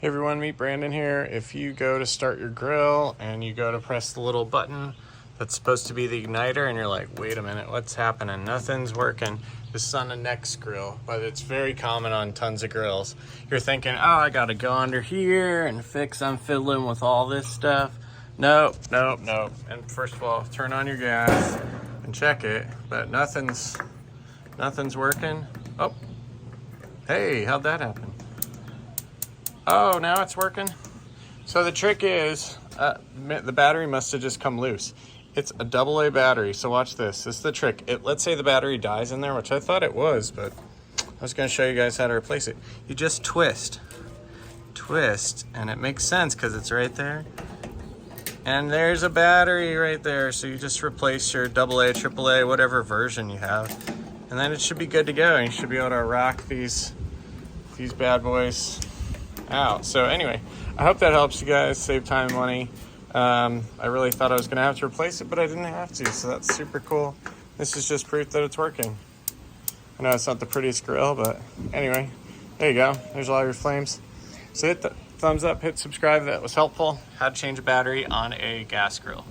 Hey everyone, meet Brandon here. If you go to start your grill and you go to press the little button that's supposed to be the igniter and you're like, wait a minute, what's happening? Nothing's working. This is on the Next grill, but it's very common on tons of grills. You're thinking, oh, I gotta go under here and I'm fiddling with all this stuff. Nope. And first of all, turn on your gas and check it, but nothing's working. Oh, hey, how'd that happen? Oh, now it's working. So the trick is, the battery must have just come loose. It's a AA battery, so watch this. This is the trick. Let's say the battery dies in there, which I thought it was, but I was gonna show you guys how to replace it. You just twist, and it makes sense because it's right there. And there's a battery right there, so you just replace your AA, AAA, whatever version you have, and then it should be good to go. You should be able to rock these bad boys out. So anyway, I hope that helps you guys save time and money. I really thought I was gonna have to replace it, but I didn't have to, so that's super cool. This is just proof that it's working. I know it's not the prettiest grill, but anyway, there you go. There's all your flames. So hit the thumbs up, hit subscribe, that was helpful. How to change a battery on a gas grill.